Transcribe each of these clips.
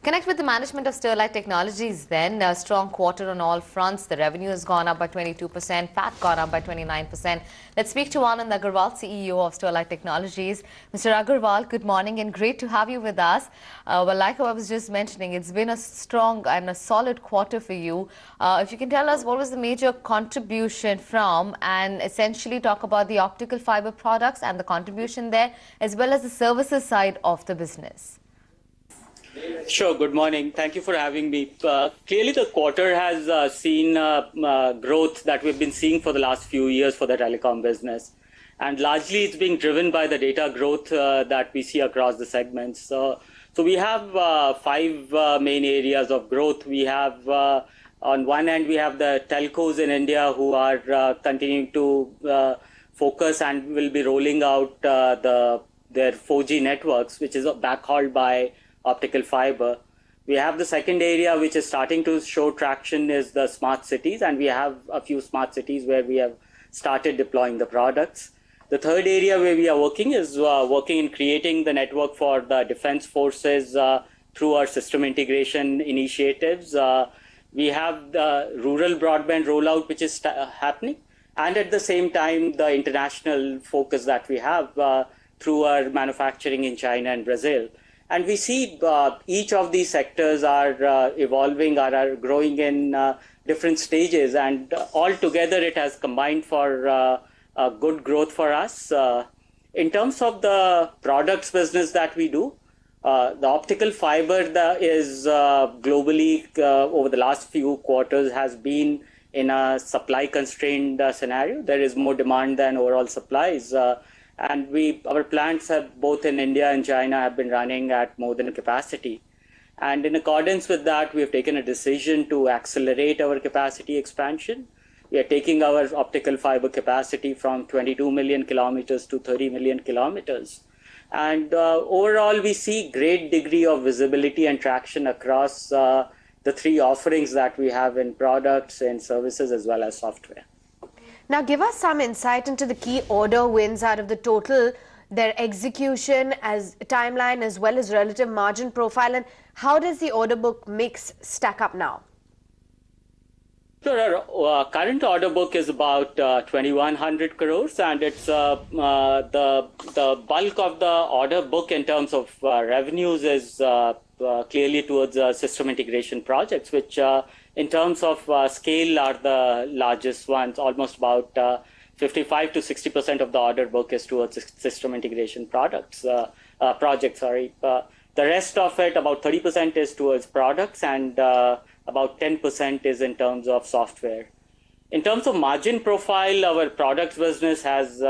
Connect with the management of Sterlite Technologies then. A strong quarter on all fronts. The revenue has gone up by 22%, PAT gone up by 29%. Let's speak to Anand Agarwal, CEO of Sterlite Technologies. Mr. Agarwal, good morning and great to have you with us. Well, like I was just mentioning, it's been a strong and a solid quarter for you. If you can tell us what was the major contribution from, and essentially talk about the optical fiber products and the contribution there, as well as the services side of the business. Sure. Good morning. Thank you for having me. Clearly, the quarter has seen growth that we've been seeing for the last few years for the telecom business. And largely, it's being driven by the data growth that we see across the segments. So we have five main areas of growth. We have, on one end, we have the telcos in India who are continuing to focus and will be rolling out their 4G networks, which is backhauled by optical fiber. We have the second area which is starting to show traction is the smart cities, and we have a few smart cities where we have started deploying the products. The third area where we are working is working in creating the network for the defense forces through our system integration initiatives. We have the rural broadband rollout which is happening, and at the same time the international focus that we have through our manufacturing in China and Brazil. And we see each of these sectors are evolving, are growing in different stages, and altogether it has combined for a good growth for us. In terms of the products business that we do, the optical fiber is globally over the last few quarters has been in a supply constrained scenario. There is more demand than overall supplies. And our plants have both in India and China have been running at more than capacity. And in accordance with that, we have taken a decision to accelerate our capacity expansion. We are taking our optical fiber capacity from 22 million kilometers to 30 million kilometers. And overall, we see great degree of visibility and traction across the three offerings that we have in products and services as well as software. Now, give us some insight into the key order wins out of the total, their execution as timeline as well as relative margin profile, and how does the order book mix stack up now? Sure. Our current order book is about 2,100 crores, and it's the bulk of the order book in terms of revenues is clearly towards system integration projects, which in terms of scale are the largest ones. Almost about 55 to 60% of the order book is towards system integration projects. The rest of it, about 30% is towards products, and about 10% is in terms of software. In terms of margin profile, our products business has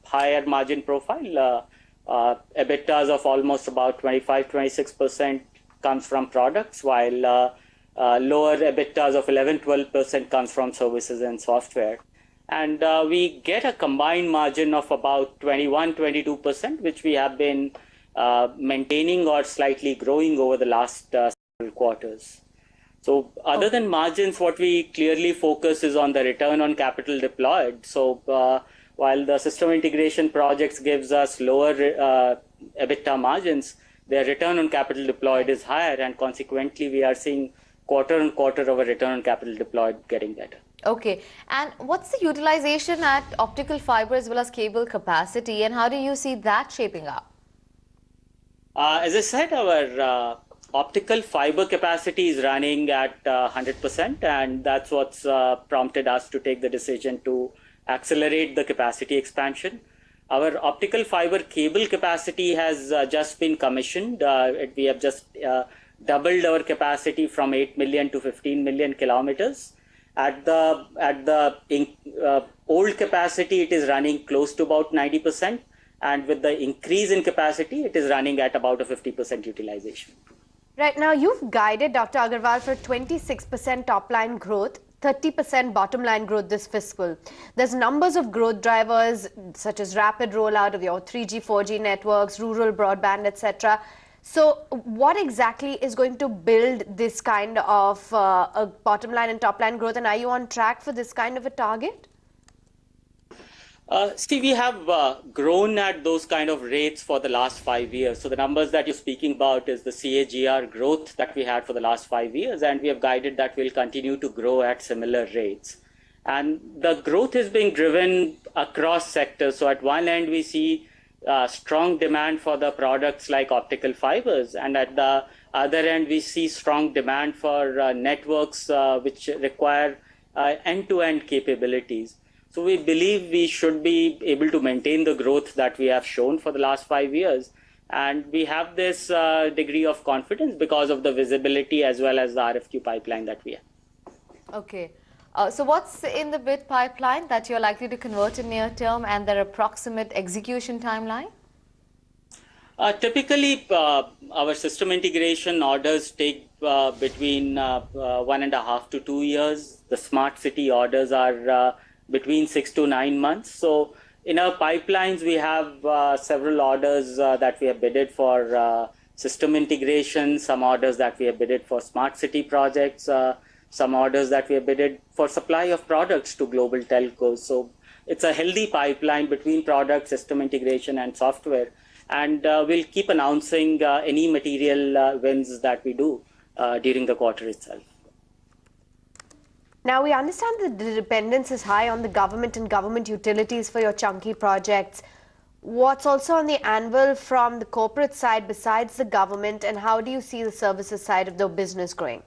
higher margin profile. EBITDAs of almost about 25-26% comes from products, while lower EBITDAs of 11-12% comes from services and software. And we get a combined margin of about 21-22%, which we have been maintaining or slightly growing over the last several quarters. So other than margins, what we clearly focus is on the return on capital deployed. So while the system integration projects gives us lower EBITDA margins, their return on capital deployed is higher, and consequently we are seeing quarter on quarter our return on capital deployed getting better. Okay. And what's the utilization at optical fiber as well as cable capacity, and how do you see that shaping up? As I said, our optical fiber capacity is running at 100%, and that's what's prompted us to take the decision to accelerate the capacity expansion. Our optical fiber cable capacity has just been commissioned. We have just doubled our capacity from 8 million to 15 million kilometers. At the old capacity, it is running close to about 90%, and with the increase in capacity, it is running at about a 50% utilization. Right now, you've guided Dr. Agarwal for 26% top-line growth, 30% bottom-line growth this fiscal. There's numbers of growth drivers such as rapid rollout of your 3G, 4G networks, rural broadband, etc. So what exactly is going to build this kind of a bottom-line and top-line growth, and are you on track for this kind of a target? See, we have grown at those kind of rates for the last 5 years. So the numbers that you're speaking about is the CAGR growth that we had for the last 5 years, and we have guided that we'll continue to grow at similar rates. And the growth is being driven across sectors. So at one end, we see strong demand for the products like optical fibers, and at the other end, we see strong demand for networks which require end-to-end capabilities. So we believe we should be able to maintain the growth that we have shown for the last 5 years. And we have this degree of confidence because of the visibility as well as the RFQ pipeline that we have. Okay. So what's in the bid pipeline that you're likely to convert in near term and their approximate execution timeline? Typically, our system integration orders take between 1.5 to 2 years. The smart city orders are between 6 to 9 months. So in our pipelines, we have several orders that we have bidded for system integration, some orders that we have bidded for smart city projects, some orders that we have bidded for supply of products to global telcos. So it's a healthy pipeline between product, system integration, and software. And we'll keep announcing any material wins that we do during the quarter itself. Now, we understand that the dependence is high on the government and government utilities for your chunky projects. What's also on the anvil from the corporate side besides the government, and how do you see the services side of the business growing?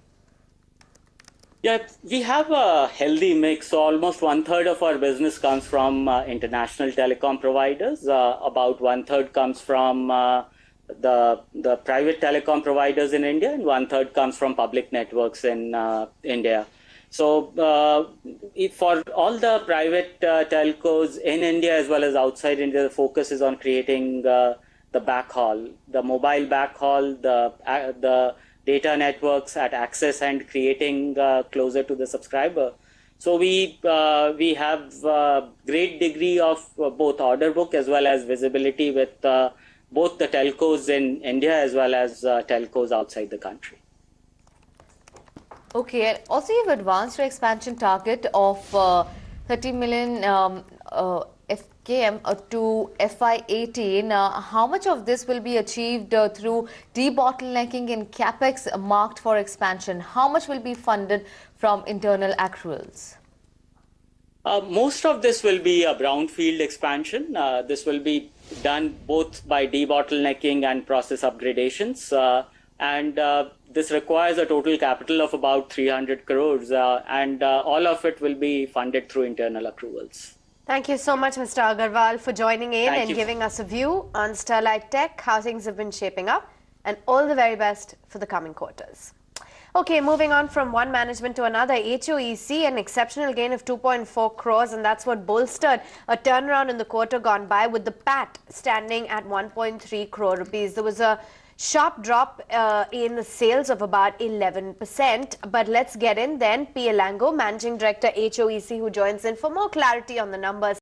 Yeah, we have a healthy mix. So almost 1/3 of our business comes from international telecom providers. About 1/3 comes from the private telecom providers in India, and 1/3 comes from public networks in India. So for all the private telcos in India as well as outside India, the focus is on creating the backhaul, the mobile backhaul, the data networks at access and creating closer to the subscriber. So we have a great degree of both order book as well as visibility with both the telcos in India as well as telcos outside the country. Okay. Also, you've advanced your expansion target of 30 million FKM to FY18. How much of this will be achieved through debottlenecking in capex marked for expansion? How much will be funded from internal accruals? Most of this will be a brownfield expansion. This will be done both by debottlenecking and process upgradations. And this requires a total capital of about 300 crores, and all of it will be funded through internal accruals. Thank you so much, Mr. Agarwal, for joining in and you. giving us a view on Sterlite Tech, how things have been shaping up, and all the very best for the coming quarters. Okay, moving on from one management to another, HOEC, an exceptional gain of 2.4 crores, and that's what bolstered a turnaround in the quarter gone by, with the PAT standing at 1.3 crore rupees. There was a sharp drop in the sales of about 11%. But let's get in then. P. Elango, Managing Director, HOEC, who joins in for more clarity on the numbers.